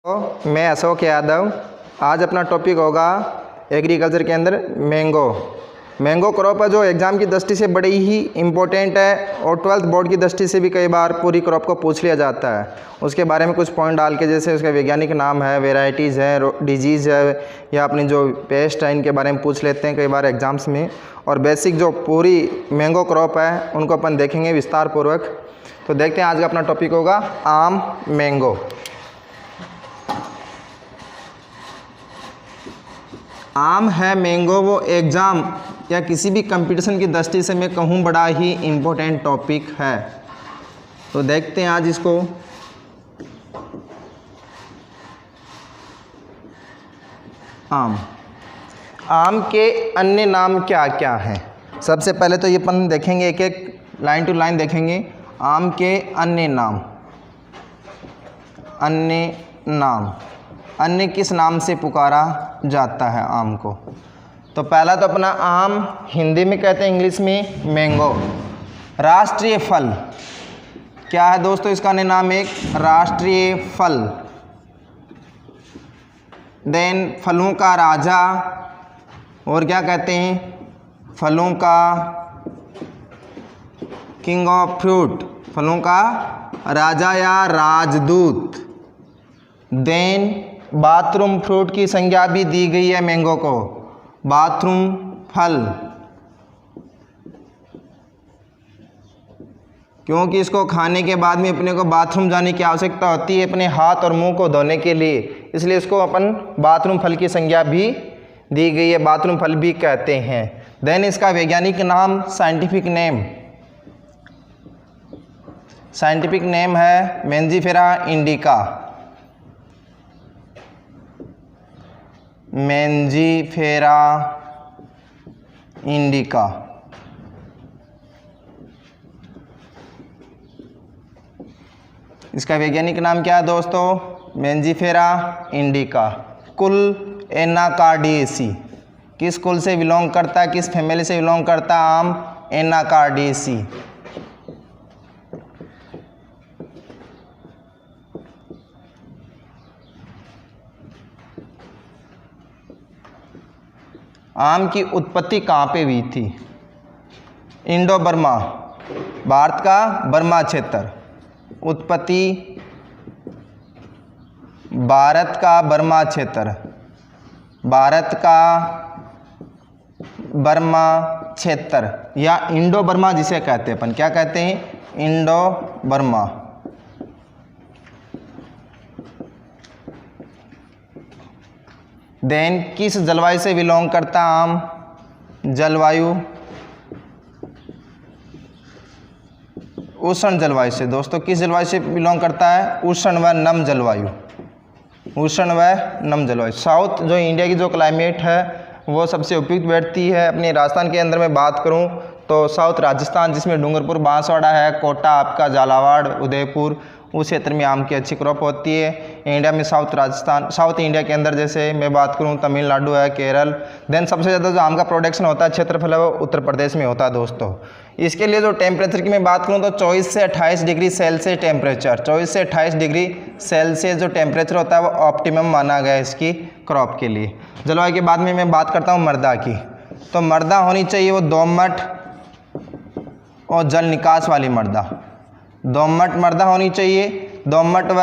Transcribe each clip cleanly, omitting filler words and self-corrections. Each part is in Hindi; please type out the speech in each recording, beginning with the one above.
मैं अशोक यादव। आज अपना टॉपिक होगा एग्रीकल्चर के अंदर मैंगो क्रॉप है जो एग्ज़ाम की दृष्टि से बड़ी ही इम्पोर्टेंट है और 12th बोर्ड की दृष्टि से भी कई बार पूरी क्रॉप को पूछ लिया जाता है। उसके बारे में कुछ पॉइंट डाल के, जैसे उसका वैज्ञानिक नाम है, वेराइटीज़ है, डिजीज़ है या अपनी जो पेस्ट है, इनके बारे में पूछ लेते हैं कई बार एग्ज़ाम्स में। और बेसिक जो पूरी मैंगो क्रॉप है उनको अपन देखेंगे विस्तार पूर्वक। तो देखते हैं आज का अपना टॉपिक होगा आम मैंगो। आम है मैंगो वो एग्ज़ाम या किसी भी कंपटीशन की दृष्टि से मैं कहूँ बड़ा ही इम्पोर्टेंट टॉपिक है। तो देखते हैं आज इसको। आम के अन्य नाम क्या क्या हैं? सबसे पहले तो ये अपन देखेंगे, एक एक लाइन टू लाइन देखेंगे। आम के अन्य नाम अन्य किस नाम से पुकारा जाता है आम को? तो पहला तो अपना आम हिंदी में कहते हैं, इंग्लिश में मैंगो। राष्ट्रीय फल क्या है दोस्तों? इसका अन्य नाम एक राष्ट्रीय फल। देन फलों का राजा, और क्या कहते हैं? फलों का किंग ऑफ फ्रूट, फलों का राजा या राजदूत। देन बाथरूम फ्रूट की संज्ञा भी दी गई है मैंगो को, बाथरूम फल, क्योंकि इसको खाने के बाद में अपने को बाथरूम जाने की आवश्यकता होती है अपने हाथ और मुंह को धोने के लिए, इसलिए इसको अपन बाथरूम फल की संज्ञा भी दी गई है, बाथरूम फल भी कहते हैं। देन इसका वैज्ञानिक नाम, साइंटिफिक नेम है मेंजीफेरा इंडिका। Mangifera indica. इसका वैज्ञानिक नाम क्या है दोस्तों? Mangifera indica. कुल एनाकार्डियेसी, किस कुल से बिलोंग करता है, किस फैमिली से बिलोंग करता है आम? एनाकार्डियेसी। आम की उत्पत्ति कहाँ पे हुई थी? इंडो बर्मा, भारत का बर्मा क्षेत्र। उत्पत्ति भारत का बर्मा क्षेत्र, भारत का बर्मा क्षेत्र या इंडो बर्मा जिसे कहते हैं अपन। क्या कहते हैं? Indo Burma. देन किस जलवायु से बिलोंग करता आम? जलवायु उष्ण जलवायु से। दोस्तों किस जलवायु से बिलोंग करता है? उष्ण व नम जलवायु। उष्ण व नम जलवायु। साउथ जो इंडिया की जो क्लाइमेट है वो सबसे उपयुक्त बैठती है। अपने राजस्थान के अंदर मैं बात करूं तो साउथ राजस्थान, जिसमें डूंगरपुर, बांसवाड़ा है, कोटा आपका, झालावाड़, उदयपुर, उस क्षेत्र में आम की अच्छी क्रॉप होती है। इंडिया में साउथ इंडिया के अंदर जैसे मैं बात करूं तमिलनाडु है, केरल। देन सबसे ज़्यादा जो आम का प्रोडक्शन होता है, क्षेत्रफल है, वो उत्तर प्रदेश में होता है दोस्तों। इसके लिए जो टेम्परेचर की मैं बात करूं तो 24 से 28 डिग्री सेल्सियस टेम्परेचर, 24 से 28 डिग्री सेल्सियस जो टेम्परेचर होता है वो ऑप्टिमम माना गया है इसकी क्रॉप के लिए। जलवायु के बाद में मैं बात करता हूँ मृदा की। तो मृदा होनी चाहिए वो दोमट और जल निकास वाली मृदा। दोमट मृदा होनी चाहिए, दोमट व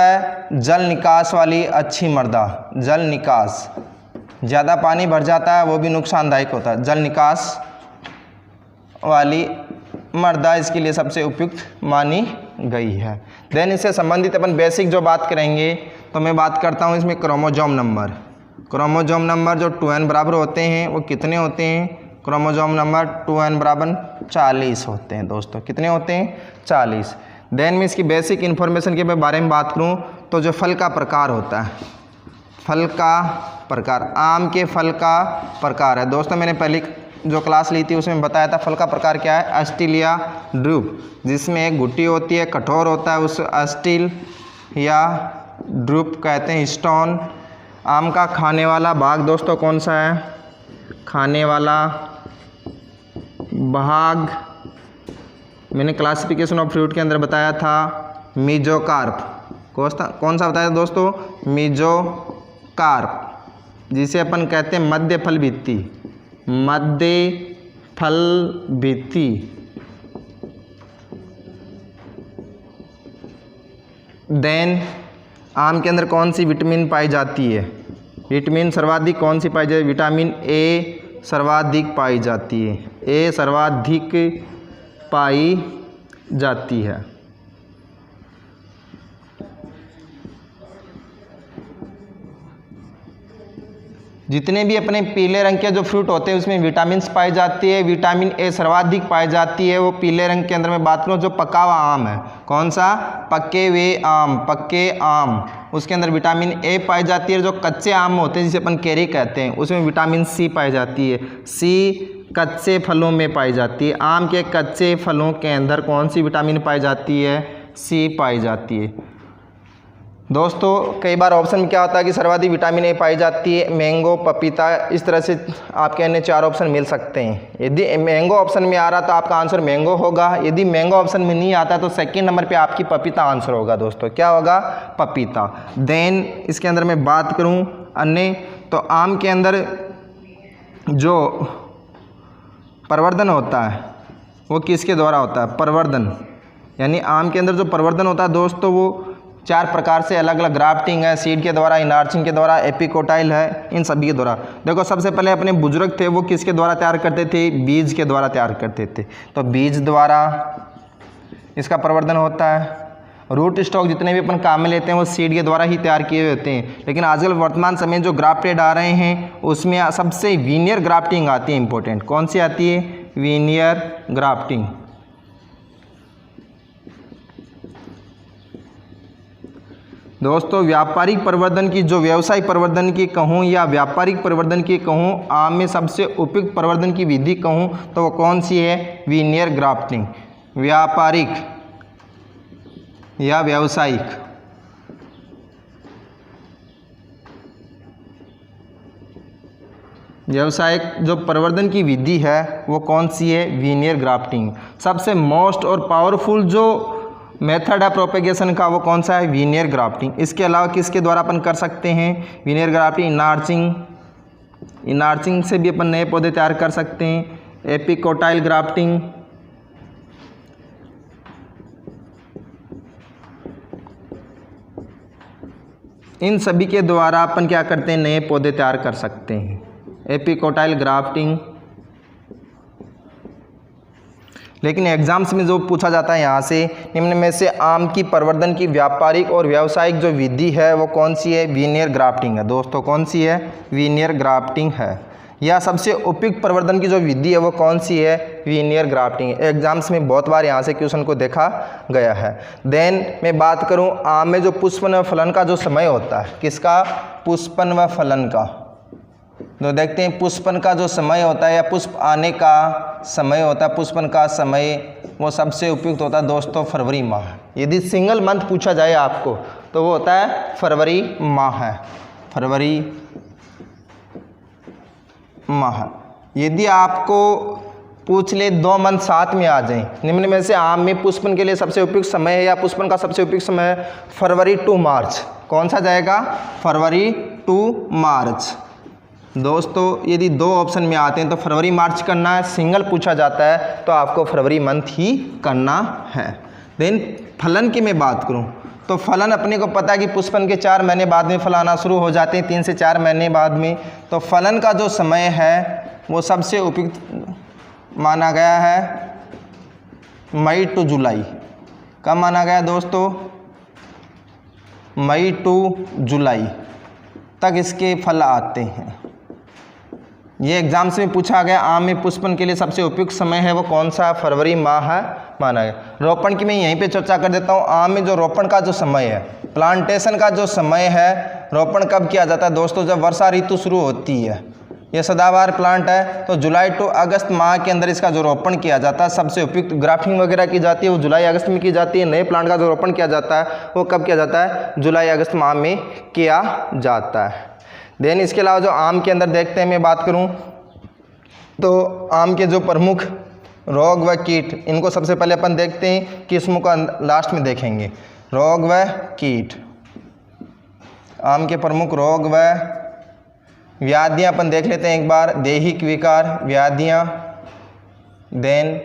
जल निकास वाली अच्छी मृदा। जल निकास, ज़्यादा पानी भर जाता है वो भी नुकसानदायक होता है। जल निकास वाली मृदा इसके लिए सबसे उपयुक्त मानी गई है। देन इससे संबंधित अपन बेसिक जो बात करेंगे तो मैं बात करता हूँ इसमें क्रोमोजोम नंबर। क्रोमोजोम नंबर जो 2n बराबर होते हैं वो कितने होते हैं? क्रोमोजोम नंबर 2n बराबर 40 होते हैं दोस्तों। कितने होते हैं? 40। देन में इसकी बेसिक इन्फॉर्मेशन के बारे में बात करूं तो जो फल का प्रकार होता है, फल का प्रकार, आम के फल का प्रकार है दोस्तों। मैंने पहली जो क्लास ली थी उसमें बताया था फल का प्रकार क्या है? अस्टिल ड्रूप, जिसमें एक गुट्टी होती है, कठोर होता है, उस अस्टिल या ड्रूप कहते हैं। स्टोन। आम का खाने वाला भाग दोस्तों कौन सा है? खाने वाला भाग मैंने क्लासिफिकेशन ऑफ फ्रूट के अंदर बताया था मेसोकार्प। कौन सा बताया दोस्तों? मेसोकार्प, जिसे अपन कहते हैं मध्य फल भित्ति, मध्य फल भित्ति। देन आम के अंदर कौन सी विटामिन पाई जाती है? विटामिन सर्वाधिक कौन सी पाई जाती है? विटामिन ए सर्वाधिक पाई जाती है, ए सर्वाधिक पाई जाती है। जितने भी अपने पीले रंग के जो फ्रूट होते हैं उसमें विटामिन्स पाई जाती है, विटामिन ए सर्वाधिक पाई जाती है। वो पीले रंग के अंदर मैं बात करूँ जो पका हुआ आम है, कौन सा? पके हुए आम, पके आम, उसके अंदर विटामिन ए पाई जाती है। जो कच्चे आम होते हैं जिसे अपन कैरी कहते हैं उसमें विटामिन सी पाई जाती है, सी कच्चे फलों में पाई जाती है। आम के कच्चे फलों के अंदर कौन सी विटामिन पाई जाती है? सी पाई जाती है। दोस्तों कई बार ऑप्शन में क्या होता है कि सर्वाधिक विटामिन ए पाई जाती है, मैंगो, पपीता, इस तरह से आपके अन्य 4 ऑप्शन मिल सकते हैं। यदि मैंगो ऑप्शन में आ रहा तो आपका आंसर मैंगो होगा, यदि मैंगो ऑप्शन में नहीं आता तो सेकंड नंबर पे आपकी पपीता आंसर होगा। दोस्तों क्या होगा? पपीता। देन इसके अंदर मैं बात करूं अन्य, तो आम के अंदर जो प्रवर्धन होता है वो किसके द्वारा होता है? प्रवर्धन, यानी आम के अंदर जो प्रवर्धन होता है दोस्तों वो 4 प्रकार से अलग अलग ग्राफ्टिंग है, सीड के द्वारा, इनार्चिंग के द्वारा, एपिकोटाइल है, इन सभी के द्वारा। देखो सबसे पहले अपने बुजुर्ग थे वो किसके द्वारा तैयार करते थे? बीज के द्वारा तैयार करते थे, तो बीज द्वारा इसका प्रवर्धन होता है। रूट स्टॉक जितने भी अपन काम में लेते हैं वो सीड के द्वारा ही तैयार किए हुए होते हैं। लेकिन आजकल वर्तमान समय जो ग्राफ्टेड आ रहे हैं उसमें सबसे वीनियर ग्राफ्टिंग आती है इंपॉर्टेंट। कौन सी आती है? Veneer grafting. दोस्तों व्यापारिक प्रवर्धन की, जो व्यवसायिक प्रवर्धन की कहूँ या व्यापारिक प्रवर्धन की कहूँ, आम में सबसे उपयुक्त प्रवर्धन की विधि कहूँ तो वो कौन सी है? Veneer grafting. व्यापारिक या व्यावसायिक, व्यावसायिक जो प्रवर्धन की विधि है वो कौन सी है? Veneer grafting. सबसे मोस्ट और पावरफुल जो मेथड है प्रोपेगेशन का वो कौन सा है? Veneer grafting. इसके अलावा किसके द्वारा अपन कर सकते हैं वीनियर ग्राफ्टिंग? इनार्चिंग, इनार्चिंग से भी अपन नए पौधे तैयार कर सकते हैं। एपिकोटाइल ग्राफ्टिंग, इन सभी के द्वारा अपन क्या करते हैं? नए पौधे तैयार कर सकते हैं। Epicotyl grafting. लेकिन एग्जाम्स में जो पूछा जाता है यहाँ से, निम्न में से आम की प्रवर्धन की व्यापारिक और व्यावसायिक जो विधि है वो कौन सी है? वीनियर ग्राफ्टिंग है। दोस्तों कौन सी है? वीनियर ग्राफ्टिंग है। या सबसे उपयुक्त प्रवर्धन की जो विधि है वो कौन सी है? Veneer grafting. एग्जाम्स में बहुत बार यहाँ से क्वेश्चन को देखा गया है। देन मैं बात करूँ आम में जो पुष्पन व फलन का जो समय होता है, किसका? पुष्पन व फलन का। तो देखते हैं पुष्पन का जो समय होता है या पुष्प आने का समय होता है, पुष्पन का समय वो सबसे उपयुक्त होता है दोस्तों फरवरी माह। यदि सिंगल मंथ पूछा जाए आपको तो वो होता है फरवरी माह है, फरवरी माह। यदि आपको पूछ ले 2 मंथ साथ में आ जाएं, निम्न में से आम में पुष्पन के लिए सबसे उपयुक्त समय है या पुष्पन का सबसे उपयुक्त समय है? फरवरी टू मार्च। कौन सा जाएगा? फरवरी टू मार्च। दोस्तों यदि 2 ऑप्शन में आते हैं तो फरवरी मार्च करना है, सिंगल पूछा जाता है तो आपको फरवरी मंथ ही करना है। देन फलन की मैं बात करूं तो फलन अपने को पता है कि पुष्पन के 4 महीने बाद में फल आना शुरू हो जाते हैं, 3 से 4 महीने बाद में। तो फलन का जो समय है वो सबसे उपयुक्त माना गया है मई टू जुलाई। कब माना गया दोस्तों? मई टू जुलाई तक इसके फल आते हैं। ये एग्जाम्स में पूछा गया आम में पुष्पन के लिए सबसे उपयुक्त समय है वो कौन सा? फरवरी माह है माना गया। रोपण की मैं यहीं पे चर्चा कर देता हूँ। आम में जो रोपण का जो समय है, प्लांटेशन का जो समय है, रोपण कब किया जाता है दोस्तों? जब वर्षा ऋतु शुरू होती है। ये सदाबहार प्लांट है तो जुलाई टू अगस्त माह के अंदर इसका जो रोपण किया जाता है, सबसे उपयुक्त ग्राफ्टिंग वगैरह की जाती है वो जुलाई अगस्त में की जाती है। नए प्लांट का जो रोपण किया जाता है वो कब किया जाता है? जुलाई अगस्त माह में किया जाता है। देन इसके अलावा जो आम के अंदर देखते हैं मैं बात करूं तो आम के जो प्रमुख रोग व कीट, इनको सबसे पहले अपन देखते हैं किस्मों का लास्ट में देखेंगे। रोग व कीट, आम के प्रमुख रोग व व्याधियाँ अपन देख लेते हैं एक बार। दैहिक विकार, व्याधियाँ, देन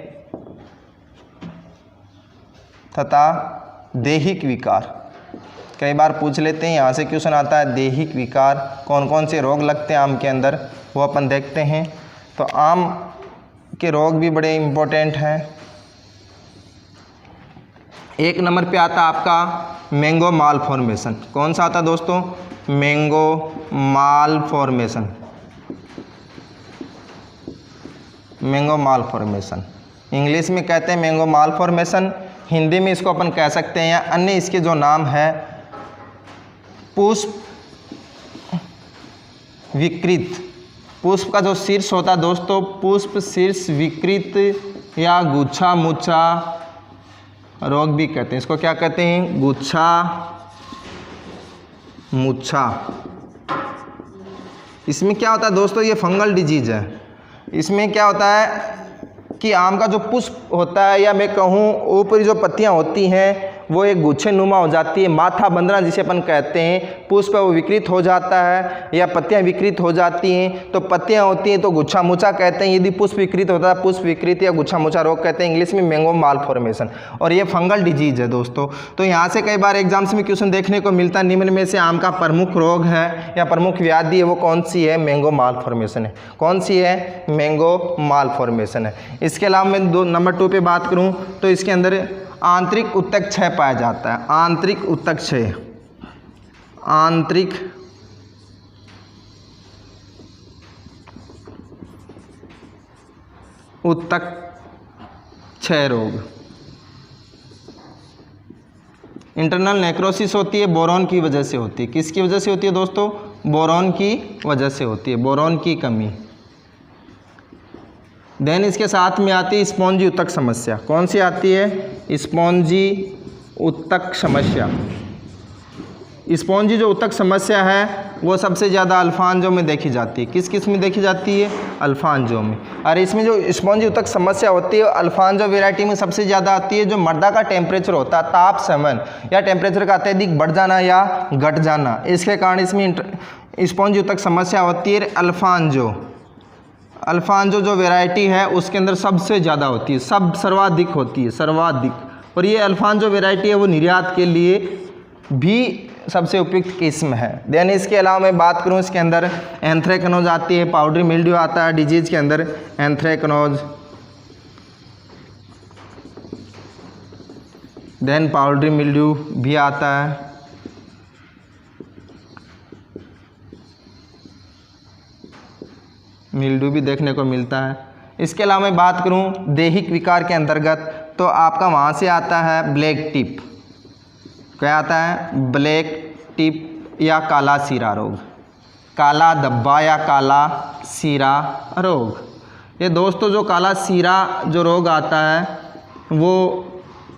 तथा दैहिक विकार। कई बार पूछ लेते हैं, यहाँ से क्वेश्चन आता है दैहिक विकार, कौन कौन से रोग लगते हैं आम के अंदर, वो अपन देखते हैं। तो आम के रोग भी बड़े इम्पोर्टेंट हैं। एक नंबर पे आता है आपका मैंगो माल फॉर्मेशन। कौन सा आता है दोस्तों? मैंगो माल फॉर्मेशन। मैंगो माल फॉर्मेशन इंग्लिश में कहते हैं मैंगो माल फॉर्मेशन, हिंदी में इसको अपन कह सकते हैं या अन्य इसके जो नाम है पुष्प विकृत। पुष्प का जो शीर्ष होता है दोस्तों, पुष्प शीर्ष विकृत या गुच्छा मुच्छा रोग भी कहते हैं। इसको क्या कहते हैं? गुच्छा मुच्छा। इसमें क्या होता है दोस्तों? ये फंगल डिजीज है। इसमें क्या होता है कि आम का जो पुष्प होता है, या मैं कहूँ ऊपरी जो पत्तियाँ होती हैं वो एक गुच्छे नुमा हो जाती है, माथा बंदना जिसे अपन कहते हैं। पुष्प वो विकृत हो जाता है या पत्तियाँ विकृत हो जाती हैं, तो पत्तियाँ होती हैं तो गुच्छा मुच्छा कहते हैं। यदि पुष्प विकृत होता है, पुष्प विकृत या गुच्छा मुच्छा रोग कहते हैं, इंग्लिश में मैंगो माल फॉर्मेशन। और ये फंगल डिजीज है दोस्तों। तो यहाँ से कई बार एग्जाम्स में क्वेश्चन देखने को मिलता है, निम्न में से आम का प्रमुख रोग है या प्रमुख व्याधि है वो कौन सी है? मैंगो माल फॉर्मेशन है। कौन सी है? मैंगो माल फॉर्मेशन है। इसके अलावा मैं नंबर 2 पे बात करूँ तो इसके अंदर आंतरिक उत्तक क्षय पाया जाता है। आंतरिक उत्तक क्षय, आंतरिक उत्तक क्षय रोग। इंटरनल नेक्रोसिस होती है, बोरॉन की वजह से होती है। किसकी वजह से होती है दोस्तों? बोरॉन की वजह से होती है, बोरॉन की कमी। देन इसके साथ में आती है स्पॉन्जी उत्तक समस्या। कौन सी आती है? स्पॉन्जी उत्तक समस्या। स्पॉन्जी जो उत्तक समस्या है वो सबसे ज़्यादा अल्फांजो में देखी जाती है। किस किस में देखी जाती है? अल्फांजो में। और इसमें जो स्पॉन्जी उत्तक समस्या होती है अल्फांजो वेराइटी में सबसे ज़्यादा आती है जो मर्दा का टेम्परेचर होता है, ताप समन या टेम्परेचर का अत्यधिक बढ़ जाना या घट जाना, इसके कारण इसमें स्पॉन्जी उत्तक समस्या होती है। अल्फांजो, अल्फांजो जो वेराइटी है उसके अंदर सबसे ज़्यादा होती है, सर्वाधिक होती है, सर्वाधिक। और ये अल्फांजो वेराइटी है वो निर्यात के लिए भी सबसे उपयुक्त किस्म है। देन इसके अलावा मैं बात करूं इसके अंदर एंथ्रेक्नोज आती है, पाउडरी मिल्ड्यू आता है डिजीज के अंदर, एंथ्रेक्नोज। देन पाउडरी मिल्ड्यू भी आता है। मिल्ड्यू भी देखने को मिलता है। इसके अलावा मैं बात करूं दैहिक विकार के अंतर्गत तो आपका वहाँ से आता है ब्लैक टिप। क्या आता है? ब्लैक टिप या काला सीरा रोग, काला धब्बा या काला सीरा रोग। ये दोस्तों जो काला सीरा जो रोग आता है वो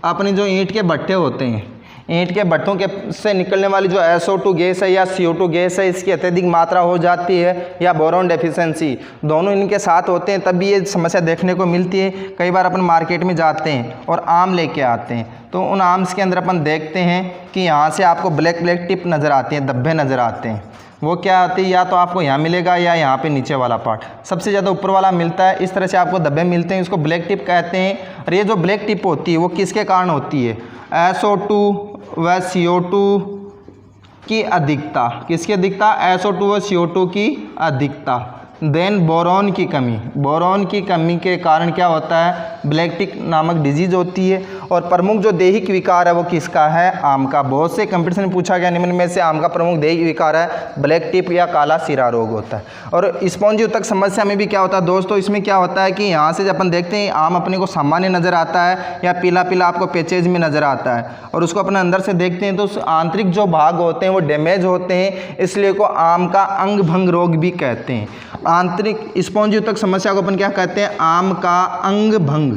अपनी जो ईंट के भट्टे होते हैं, ईंट के भट्टों के से निकलने वाली जो SO2 गैस है या CO2 गैस है, इसकी अत्यधिक मात्रा हो जाती है या बोरॉन डेफिशिएंसी, दोनों इनके साथ होते हैं तब भी ये समस्या देखने को मिलती है। कई बार अपन मार्केट में जाते हैं और आम लेके आते हैं तो उन आम्स के अंदर अपन देखते हैं कि यहाँ से आपको ब्लैक ब्लैक टिप नज़र आती हैं, धब्बे नज़र आते हैं। वो क्या आती है? या तो आपको यहाँ मिलेगा या यहाँ पे नीचे वाला पार्ट, सबसे ज़्यादा ऊपर वाला मिलता है। इस तरह से आपको धब्बे मिलते हैं, इसको ब्लैक टिप कहते हैं। और ये जो ब्लैक टिप होती है वो किसके कारण होती है? SO2 व CO2 की अधिकता। किसकी अधिकता? SO2 व CO2 की अधिकता। देन बोरॉन की कमी, बोरॉन की कमी के कारण क्या होता है? ब्लैक टिप नामक डिजीज होती है। और प्रमुख जो दैहिक विकार है वो किसका है? आम का। बहुत से कंपटीशन में पूछा गया, निम्न में से आम का प्रमुख दैहिक विकार है ब्लैक टिप या काला सीरा रोग होता है। और स्पॉन्जी उत्तक समस्या में भी क्या होता है दोस्तों? इसमें क्या होता है कि यहाँ से जब अपन देखते हैं आम अपने को सामान्य नज़र आता है या पीला पीला आपको पैचेज में नज़र आता है, और उसको अपने अंदर से देखते हैं तो उस आंतरिक जो भाग होते हैं वो डैमेज होते हैं, इसलिए को आम का अंग भंग रोग भी कहते हैं। आंतरिक स्पॉन्जी उत्तक समस्या को अपन क्या कहते हैं? आम का अंग भंग।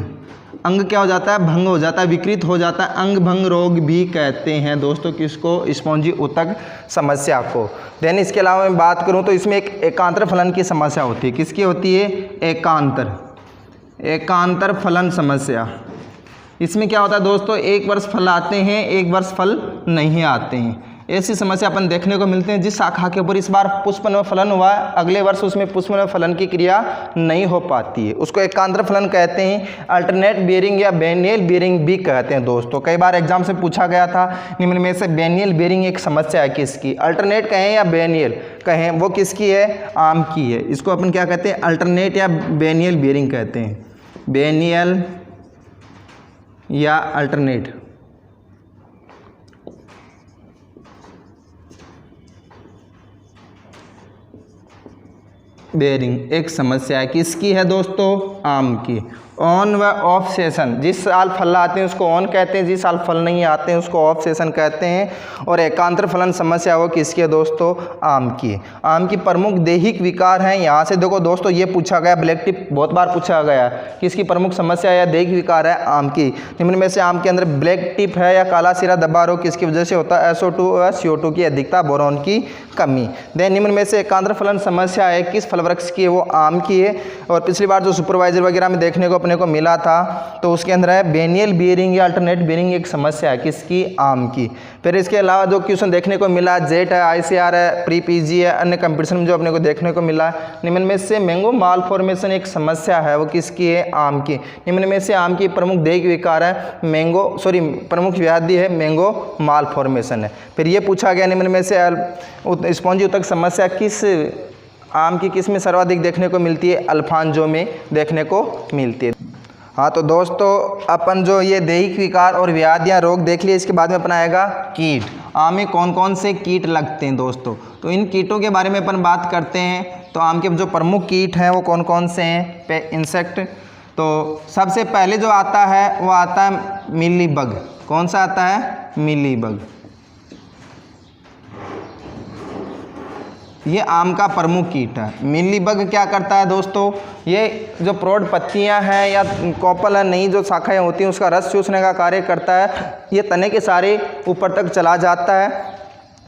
अंग क्या हो जाता है? भंग हो जाता है, विकृत हो जाता है, अंग भंग रोग भी कहते हैं दोस्तों किसको? स्पॉन्जी उत्तक समस्या को। देन इसके अलावा मैं बात करूं तो इसमें एक एकांतर फलन की समस्या होती है। किसकी होती है? एकांतर फलन समस्या। इसमें क्या होता है दोस्तों? एक वर्ष फल आते हैं, एक वर्ष फल नहीं आते हैं। ऐसी समस्या अपन देखने को मिलते हैं जिस शाखा के ऊपर इस बार पुष्प में फलन हुआ है, अगले वर्ष उसमें पुष्प में फलन की क्रिया नहीं हो पाती है, उसको एकांतर फलन कहते हैं, अल्टरनेट बेयरिंग या बेनियल बेयरिंग भी कहते हैं दोस्तों। कई बार एग्जाम से पूछा गया था, निम्न में से बेनियल बेयरिंग एक समस्या है किसकी, अल्टरनेट कहें या बेनियल कहें, वो किसकी है, आम की है। इसको अपन क्या कहते हैं, अल्टरनेट या बेनियल बेयरिंग कहते हैं, बेनियल या अल्टरनेट। बेयरिंग एक समस्या है, किसकी है दोस्तों, आम की। ऑन व ऑफ सेशन, जिस साल फल आते हैं उसको ऑन कहते हैं, जिस साल फल नहीं आते हैं उसको ऑफ सेशन कहते हैं। और एकांतर फलन समस्या वो किसकी है दोस्तों, आम की। आम की प्रमुख दैहिक विकार हैं, यहाँ से देखो दोस्तों ये पूछा गया, ब्लैक टिप बहुत बार पूछा गया, किसकी प्रमुख समस्या या दैहिक विकार है, आम की। निम्न में से आम के अंदर ब्लैक टिप है या काला सिरा दबा रोग किसकी वजह से होता है, SO2 और CO2 की अधिकता, बोरॉन की कमी। देन निम्न में से एकांतर फलन समस्या है किस फल वृक्ष की है, वो आम की है। और पिछली बार जो सुपरवाइजर वगैरह में देखने को अपने को मिला था तो उसके अंदर है बेनियल बेयरिंग या अल्टरनेट बेयरिंग एक समस्या है किसकी, आम की। फिर इसके अलावा जो क्वेश्चन देखने को मिला, जेट है, ICR है, प्री PG है, अन्य कंपटीशन में जो अपने को देखने को मिला, निम्न में से मैंगो माल फॉर्मेशन एक समस्या है, वो किसकी है, आम की। निम्न में से आम की प्रमुख दैहिक विकार है प्रमुख व्याधि है मैंगो माल फॉर्मेशन है। फिर ये पूछा गया निम्न में से स्पॉन्जी उत्तक समस्या किस आम की किस में सर्वाधिक देखने को मिलती है, अल्फांजो में देखने को मिलती है। हाँ तो दोस्तों अपन जो ये दैहिक विकार और व्याधियाँ रोग देख लिए, इसके बाद में अपना आएगा कीट। आम में कौन कौन से कीट लगते हैं दोस्तों, तो इन कीटों के बारे में अपन बात करते हैं। तो आम के जो प्रमुख कीट हैं वो कौन कौन से हैं, इंसेक्ट। तो सबसे पहले जो आता है वो आता है मिलीबग। कौन सा आता है, मिलीबग। ये आम का प्रमुख कीट है। मिलीबग क्या करता है दोस्तों, ये जो प्रौढ़ पत्तियां हैं या कॉपल है, नई जो शाखाएं होती हैं उसका रस चूसने का कार्य करता है, ये तने के सारे ऊपर तक चला जाता है,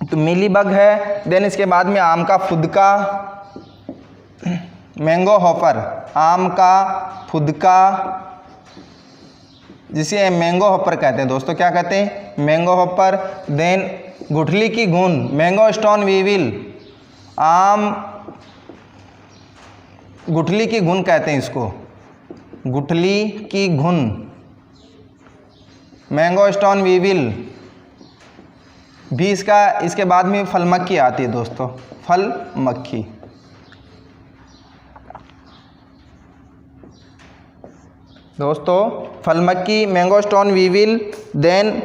तो मिलीबग है। देन इसके बाद में आम का फुदका, मैंगो हॉपर, आम का फुदका जिसे मैंगो हॉपर कहते हैं दोस्तों, क्या कहते हैं, मैंगो हॉपर। देन गुठली की घुन, मैंगो स्टोन वीविल, आम गुठली की घुन कहते हैं इसको, गुठली की घुन, मैंगो स्टोन वीविल भी इसका। इसके बाद में फल मक्खी आती है दोस्तों, फल मक्खी। दोस्तों फल मक्खी, मैंगो स्टोन वीविल। देन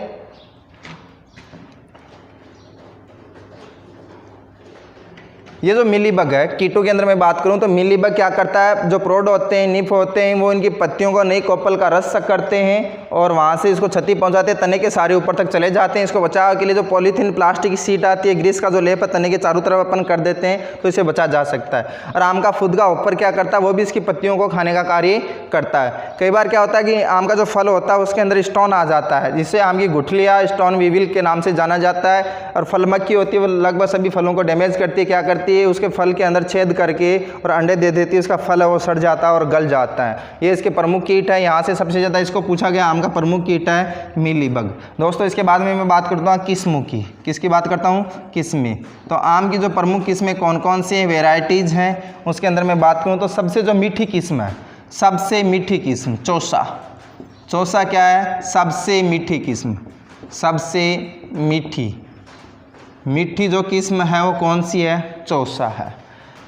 ये जो मिलीबग है, कीटों के अंदर मैं बात करूं तो मिलीबग क्या करता है, जो प्रौढ़ होते हैं, निफ होते हैं, वो इनकी पत्तियों को नई कोपल का रस सक करते हैं और वहां से इसको क्षति पहुंचाते हैं, तने के सारे ऊपर तक चले जाते हैं। इसको बचाव के लिए जो पॉलीथीन प्लास्टिक की सीट आती है, ग्रीस का जो लेप है, तने के चारों तरफ अपन कर देते हैं तो इसे बचा जा सकता है। और आम का फुदका ऊपर क्या करता है, वो भी इसकी पत्तियों को खाने का कार्य करता है। कई बार क्या होता है कि आम का जो फल होता है उसके अंदर स्टोन आ जाता है, जिससे आम की गुठली या स्टोन वीविल के नाम से जाना जाता है। और फल मक्खी होती है, वो लगभग सभी फलों को डैमेज करती है। क्या करती है, उसके फल के अंदर छेद करके और अंडे दे देती है, उसका फल है वो सड़ जाता है और गल जाता है। ये इसके प्रमुख कीट है। यहाँ से सबसे ज़्यादा इसको पूछा गया, आम का प्रमुख कीट है मिलीबग। दोस्तों इसके बाद में मैं बात करता हूँ किस्मों की। किसकी बात करता हूँ, किस्में। तो आम की जो प्रमुख किस्में कौन कौन सी वेराइटीज़ हैं, उसके अंदर मैं बात करूँ तो सबसे जो मीठी किस्म है, सबसे मीठी किस्म चौसा। चौसा क्या है, सबसे मीठी किस्म, सबसे मीठी जो किस्म है वो कौन सी है, चौसा है।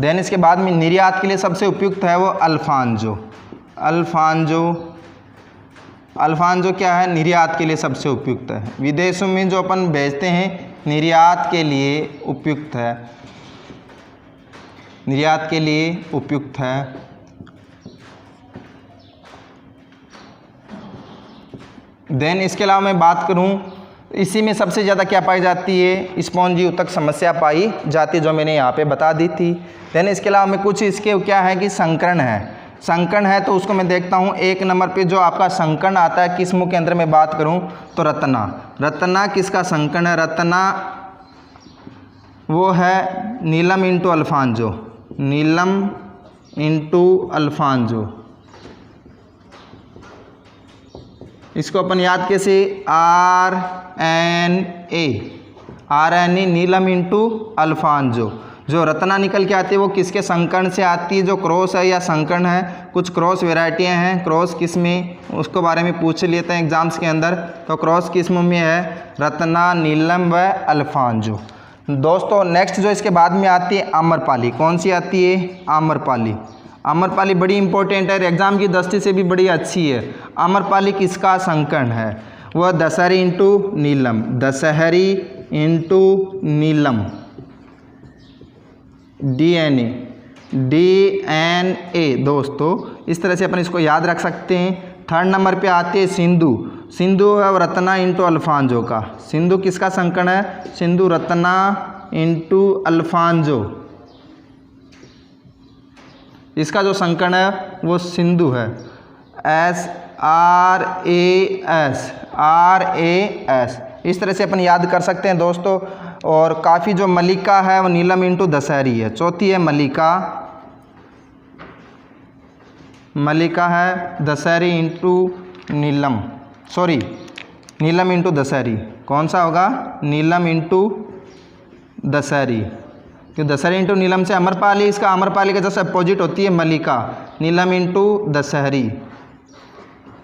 देन इसके बाद में निर्यात के लिए सबसे उपयुक्त है वो अल्फांजो। अल्फांजो क्या है, निर्यात के लिए सबसे उपयुक्त है। विदेशों में जो अपन भेजते हैं निर्यात के लिए उपयुक्त है, निर्यात के लिए उपयुक्त है। देन इसके अलावा मैं बात करूं, इसी में सबसे ज़्यादा क्या पाई जाती है, स्पॉन्जी उत्तक समस्या पाई जाती है, जो मैंने यहाँ पे बता दी थी। देन इसके अलावा मैं कुछ इसके क्या है कि संकरण है, तो उसको मैं देखता हूँ। एक नंबर पे जो आपका संकरण आता है किस्मों के अंदर मैं बात करूँ तो रत्ना किसका संकरण है, रत्ना वो है नीलम इंटू अल्फांजो, नीलम इंटू अल्फांजो। इसको अपन याद कैसे, RNA, RNA नीलम इंटू अल्फांजो। जो रत्ना निकल के आती है वो किसके संकरण से आती है, जो क्रॉस है या संकरण है, कुछ क्रॉस वेराइटियाँ हैं, क्रॉस किस्में, उसको बारे में पूछ लेते हैं एग्जाम्स के अंदर। तो क्रॉस किस्मों में है रत्ना, नीलम व अल्फांजो। दोस्तों नेक्स्ट जो इसके बाद में आती है आम्रपाली। कौन सी आती है? आम्रपाली। आम्रपाली बड़ी इंपॉर्टेंट है, एग्जाम की दृष्टि से भी बड़ी अच्छी है। आम्रपाली किसका संकरण है? वह दशहरी इंटू नीलम, दशहरी इंटू नीलम, DNA दोस्तों इस तरह से अपन इसको याद रख सकते हैं। थर्ड नंबर पे आते हैं सिंधु। सिंधु है रत्ना इंटू अल्फांजो का। सिंधु किसका संकरण है? सिंधु रत्ना इंटू अल्फांजो, इसका जो संकरण है वो सिंधु है, SRAS। इस तरह से अपन याद कर सकते हैं दोस्तों। और काफ़ी जो मल्लिका है वो नीलम इंटू दशहरी है। चौथी है मल्लिका, मल्लिका है दशहरी इंटू नीलम, सॉरी नीलम इंटू दशहरी। कौन सा होगा? नीलम इंटू दशहरी, क्यों दशहरी इंटू नीलम से अम्रपाली, इसका अम्रपाली का जैसे अपोजिट होती है मल्लिका, नीलम इंटू दशहरी।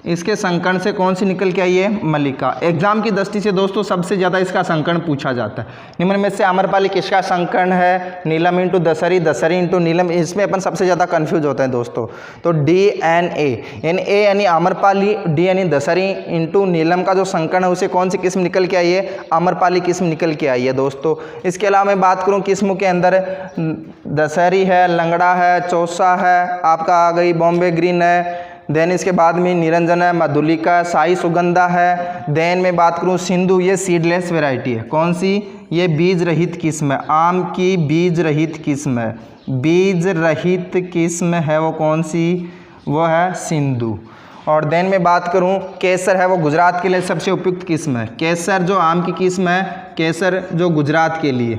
इसके संकरण से कौन सी निकल के आई है? मल्लिका। एग्जाम की दृष्टि से दोस्तों सबसे ज़्यादा इसका संकरण पूछा जाता है। निम्न में से आम्रपाली किसका संकरण है? नीलम इंटू दशहरी, दशहरी इंटू नीलम। इसमें अपन सबसे ज़्यादा कंफ्यूज होते हैं दोस्तों। तो DNA यानी आम्रपाली, D यानी दशहरी इंटू नीलम का जो संकरण है उसे कौन सी किस्म निकल के आई है? आम्रपाली किस्म निकल के आई है दोस्तों। इसके अलावा मैं बात करूँ किस्मों के अंदर, दशहरी है, लंगड़ा है, चौसा है, आपका आ गई बॉम्बे ग्रीन है, देन इसके बाद में निरंजन है, मधुलिका, साई सुगंधा है। देन में बात करूँ सिंधु, ये सीडलेस वैरायटी है। कौन सी? ये बीज रहित किस्म है, आम की बीज रहित किस्म है। बीज रहित किस्म है वो कौन सी? वो है सिंधु। और देन में बात करूँ केसर है, वो गुजरात के लिए सबसे उपयुक्त किस्म है। केसर जो आम की किस्म है, केसर जो गुजरात के लिए,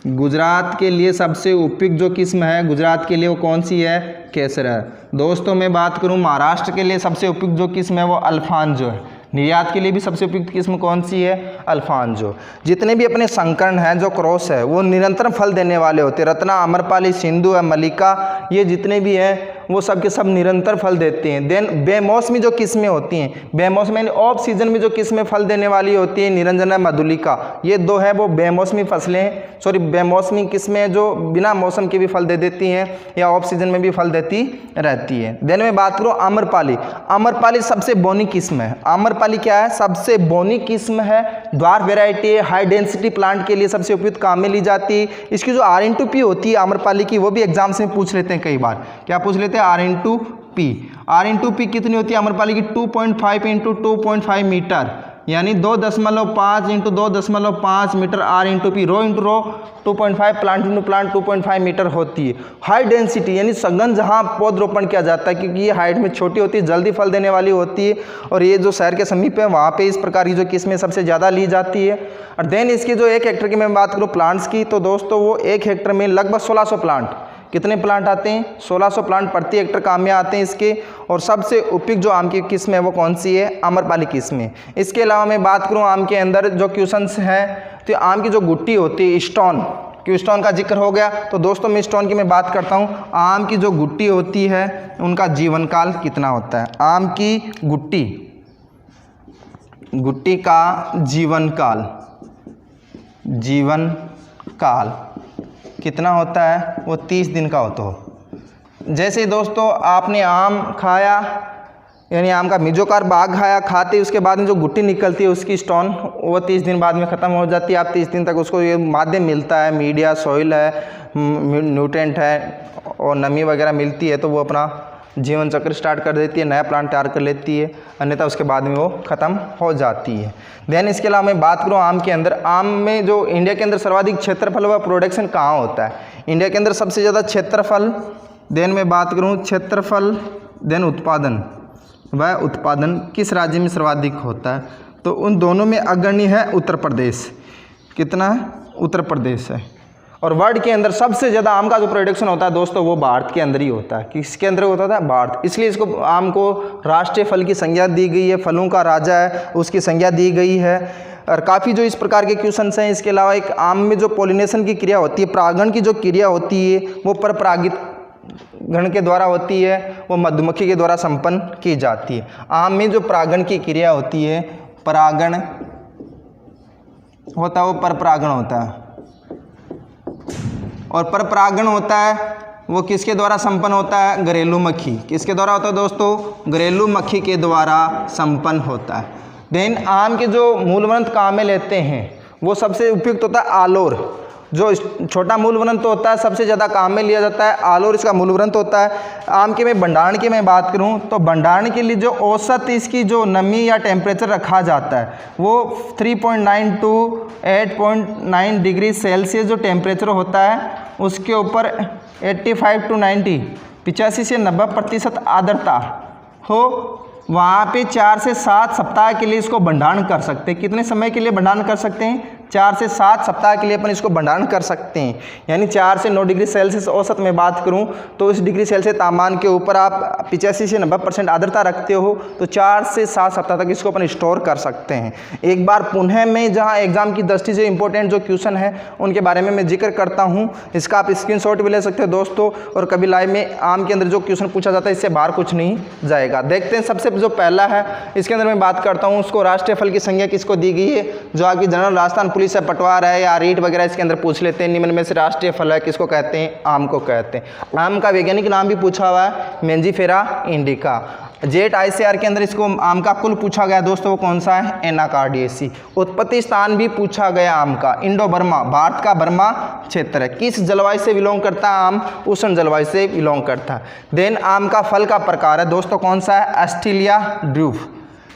गुजरात के लिए सबसे उपयुक्त जो किस्म है गुजरात के लिए वो कौन सी है? केसर है। दोस्तों मैं बात करूं महाराष्ट्र के लिए सबसे उपयुक्त जो किस्म है वो अल्फांजो है। निर्यात के लिए भी सबसे उपयुक्त किस्म कौन सी है? अल्फांजो। जितने भी अपने संकरण हैं जो क्रॉस है वो निरंतर फल देने वाले होते हैं। रत्ना, आम्रपाली, सिंधु है, मल्लिका, ये जितने भी हैं वो सब के सब निरंतर फल देते हैं। देन बेमौसमी जो किस्में होती हैं, बेमौसमी यानी ऑफ सीजन में जो किस्में फल देने वाली होती हैं, निरंजन है, मधुलिका, ये दो है वो बेमौसमी फसलें, सॉरी बेमौसमी किस्में जो बिना मौसम के भी फल दे देती हैं या ऑफ सीजन में भी फल देती रहती है। देन मैं बात करूँ आम्रपाली। आम्रपाली सबसे बोनी किस्म है। आम्रपाली क्या है? सबसे बोनी किस्म है, द्वार वेराइटी है, हाई डेंसिटी प्लांट के लिए सबसे उपयुक्त काम में ली जाती है। इसकी जो R/P होती है आम्रपाली की, वो भी एग्जाम्स में पूछ लेते हैं कई बार। क्या पूछ लेते हैं? R/P। R/P कितनी होती है आम्रपाली की? 2.5 × 2.5 मीटर, यानी 2.5 × 2.5 metre R/P। Row into row 2.5, plant into plant 2.5 metre होती है। हाई डेंसिटी यानी सघन जहाँ पौधरोपण किया जाता है, क्योंकि ये हाइट में छोटी होती है, जल्दी फल देने वाली होती है, और ये जो शहर के समीप है वहाँ पे इस प्रकार की जो किस्में सबसे ज़्यादा ली जाती है। और देन इसकी जो 1 हेक्टर की मैं बात करूँ प्लांट्स की, तो दोस्तों वो 1 हेक्टर में लगभग 1600 प्लांट, कितने प्लांट आते हैं? 1600 प्लांट प्रति हेक्टर काम में आते हैं इसके। और सबसे उपयुक्त जो आम की किस्म है वो कौन सी है? आम्रपाली किस्म है। इसके अलावा मैं बात करूं आम के अंदर जो क्वेश्चंस हैं, तो आम की जो गुट्टी होती है, स्टोन, क्यों स्टोन का जिक्र हो गया, तो दोस्तों मैं स्टोन की मैं बात करता हूं। आम की जो गुट्टी होती है उनका जीवन काल कितना होता है? आम की गुट्टी का जीवन काल कितना होता है? वो 30 दिन का होता हो। जैसे दोस्तों आपने आम खाया, यानी आम का मेजोकार भाग खाया, खाते उसके बाद में जो गुट्टी निकलती है उसकी स्टोन, वो 30 दिन बाद में ख़त्म हो जाती है। आप 30 दिन तक उसको ये माध्यम मिलता है, मीडिया, सॉइल है, न्यूट्रेंट है और नमी वगैरह मिलती है, तो वो अपना जीवन चक्र स्टार्ट कर देती है, नया प्लांट तैयार कर लेती है, अन्यथा उसके बाद में वो ख़त्म हो जाती है। देन इसके अलावा मैं बात करूँ आम के अंदर, आम में जो इंडिया के अंदर सर्वाधिक क्षेत्रफल व प्रोडक्शन कहाँ होता है? इंडिया के अंदर सबसे ज़्यादा क्षेत्रफल, देन मैं बात करूँ क्षेत्रफल, देन उत्पादन, वह उत्पादन किस राज्य में सर्वाधिक होता है? तो उन दोनों में अग्रणी है उत्तर प्रदेश। कितना है? उत्तर प्रदेश है। और वर्ल्ड के अंदर सबसे ज़्यादा आम का जो प्रोडक्शन होता है दोस्तों वो भारत के अंदर ही होता है। किसके अंदर होता है? भारत। इसलिए इसको आम को राष्ट्रीय फल की संज्ञा दी गई है, फलों का राजा है उसकी संज्ञा दी गई है। और काफ़ी जो इस प्रकार के क्वेश्चन हैं। इसके अलावा एक आम में जो पोलिनेशन की क्रिया होती है, परागण की जो क्रिया होती है वो परपरागित गण के द्वारा होती है, वो मधुमक्खी के द्वारा संपन्न की जाती है। आम में जो परागण की क्रिया होती है, परागण होता है वो परपरागण होता है, और परपरागण होता है वो किसके द्वारा संपन्न होता है? घरेलू मक्खी। किसके द्वारा होता है दोस्तों? घरेलू मक्खी के द्वारा संपन्न होता है। देन आम के जो मूलवंत काम में लेते हैं वो सबसे उपयुक्त होता है आलोर। जो छोटा मूलवंत होता है सबसे ज़्यादा काम में लिया जाता है, आलोर इसका मूलवंत होता है। आम के में भंडारण की मैं बात करूं तो भंडारण के लिए जो औसत इसकी जो नमी या टेम्परेचर रखा जाता है वो 3.9 टू 8.9 डिग्री सेल्सियस जो टेम्परेचर होता है उसके ऊपर 85 टू 90 85 से 90% आर्द्रता हो, वहाँ पे 4 से 7 सप्ताह के लिए इसको भंडारण कर सकते हैं। कितने समय के लिए भंडारण कर सकते हैं? 4 से 7 सप्ताह के लिए अपन इसको भंडारण कर सकते हैं। यानी 4 से 9 डिग्री सेल्सियस औसत में बात करूं तो इस डिग्री सेल्सियस तापमान के ऊपर आप 85 से 90% आर्द्रता रखते हो तो 4 से 7 सप्ताह तक इसको अपन स्टोर कर सकते हैं। एक बार पुनः मैं जहां एग्जाम की दृष्टि से इंपॉर्टेंट जो क्वेश्चन है उनके बारे में मैं जिक्र करता हूँ। इसका आप स्क्रीनशॉट भी ले सकते हो दोस्तों, और कभी लाइव में आम के अंदर जो क्वेश्चन पूछा जाता है इससे बाहर कुछ नहीं जाएगा। देखते हैं सबसे जो पहला है इसके अंदर मैं बात करता हूँ, उसको राष्ट्रीय फल की संज्ञा किसको दी गई है? जो आपकी जनरल राजस्थान पुलिस है, पटवार है या रीट वगैरह इसके अंदर पूछ लेते हैं। निम्न में से राष्ट्रीय फल है किसको कहते हैं? आम को कहते हैं। आम का वैज्ञानिक नाम भी पूछा हुआ है, मेंजीफेरा इंडिका। जेट ICR के अंदर इसको आम का कुल पूछा गया दोस्तों, वो कौन सा है? एनाकार्डियेसी। उत्पत्ति स्थान भी पूछा गया आम का, इंडो बर्मा, भारत का बर्मा क्षेत्र है। किस जलवायु से बिलोंग करता है आम? उष्ण जलवायु से बिलोंग करता है। देन आम का फल का प्रकार है दोस्तों कौन सा है? ऑस्ट्रेलिया ड्रूफ।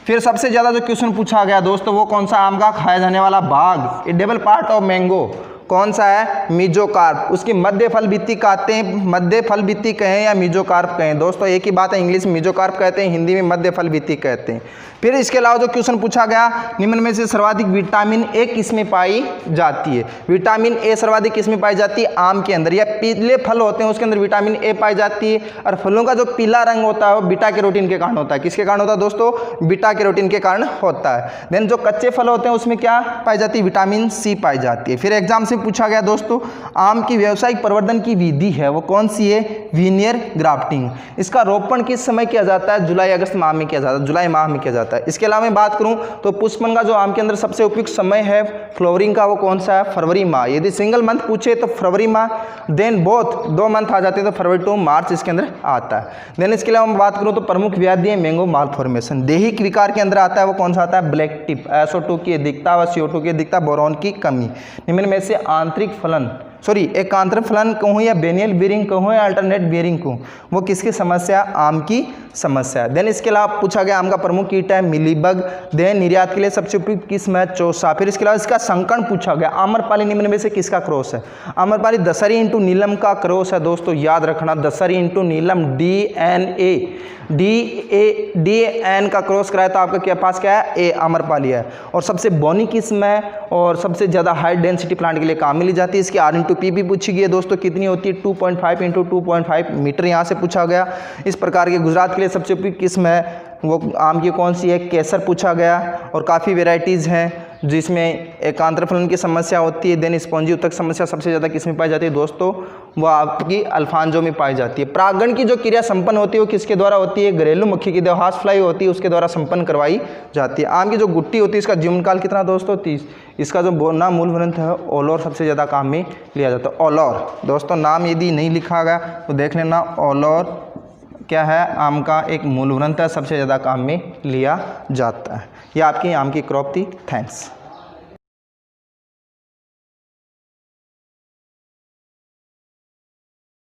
फिर सबसे ज़्यादा जो क्वेश्चन पूछा गया दोस्तों वो कौन सा? आम का खाया जाने वाला भाग, एडिबल पार्ट ऑफ मैंगो, कौन सा है? मीजोकार्प। उसकी मध्य फल भित्ति कहते हैं, मध्य फल भित्ति कहें या मीजोकार्प कहें दोस्तों एक ही बात है। इंग्लिश में मीजोकार्प कहते हैं, हिंदी में मध्य फल भित्ति कहते हैं। फिर इसके अलावा जो क्वेश्चन पूछा गया, निम्न में से सर्वाधिक विटामिन ए किसमें पाई जाती है? विटामिन ए सर्वाधिक किसमें पाई जाती है? आम के अंदर। या पीले फल होते हैं उसके अंदर विटामिन ए पाई जाती है, और फलों का जो पीला रंग होता है वो बीटा कैरोटीन के कारण होता है। किसके कारण होता है दोस्तों? बीटा कैरोटीन के कारण होता है। देन जो कच्चे फल होते हैं उसमें क्या पाई जाती है? विटामिन सी पाई जाती है। फिर एग्जाम से पूछा गया दोस्तों, आम की व्यावसायिक प्रवर्धन की विधि है वो कौन सी है? Veneer grafting. इसका रोपण किस समय किया जाता है? जुलाई अगस्त माह में किया जाता है, जुलाई माह में किया जाता है। इसके अलावा मैं बात करूं तो पुष्पन का जो आम के अंदर सबसे उपयुक्त समय है फ्लोवरिंग का वो कौन सा है? फरवरी माह। यदि सिंगल मंथ पूछे तो फरवरी माह। देन बोथ 2 मंथ आ जाते हैं तो फरवरी टू मार्च इसके अंदर आता है। देन इसके अलावा मैं बात करूं तो प्रमुख व्याधि है मैंगो माल फॉर्मेशन। दैहिक विकार के अंदर आता है वो कौन सा आता है? ब्लैक टिप, SO2 की अधिकता व CO2 की अधिकता, बोरॉन की कमी। निम्न में से आंतरिक फलन एकांतर फलन कहूँ या बेनियल बेरिंग कहूँ या अल्टरनेट बेरिंग कहूँ, वो किसकी समस्या? आम की समस्या। देन इसके अलावा पूछा गया आम का प्रमुख कीट है मिलीबग। देन निर्यात के लिए सबसे उपयुक्त किस्म है चौसा। फिर इसके अलावा इसका संकरण पूछा गया, आम्रपाली निम्न में से किसका क्रॉस है? आम्रपाली दशहरी इंटू नीलम का क्रॉस है दोस्तों, याद रखना। दशहरी इंटू नीलम DN का क्रॉस कराया तो आपका क्या पास क्या है? ए आम्रपाली है। और सबसे बौनी किस्म है और सबसे ज़्यादा हाई डेंसिटी प्लांट के लिए काम में ली जाती है। इसकी R/P भी पूछी गई है दोस्तों, कितनी होती है? 2.5 × 2.5 मीटर यहाँ से पूछा गया। इस प्रकार के गुजरात के लिए सबसे उपयुक्त किस्म है वो आम की कौन सी है? केसर पूछा गया। और काफ़ी वेराइटीज़ हैं जिसमें एकांतर फलन की समस्या होती है। देन स्पॉन्जी उत्तक समस्या सबसे ज़्यादा किसमें पाई जाती है दोस्तों? वो आपकी अल्फांजो में पाई जाती है। परागण की जो क्रिया संपन्न होती है वो किसके द्वारा होती है? घरेलू मक्खी की जो हाउस फ्लाई होती है उसके द्वारा संपन्न करवाई जाती है। आम की जो गुट्टी होती है इसका जीवनकाल कितना दोस्तों? 30। इसका जो मूलवंत है ओलोर सबसे ज़्यादा काम में लिया जाता है। ओलोर दोस्तों नाम यदि नहीं लिखा गया तो देख लेना, ओलोर क्या है? आम का एक मूलवंत है, सबसे ज़्यादा काम में लिया जाता है। यह आपकी आम की क्रॉप थी। थैंक्स।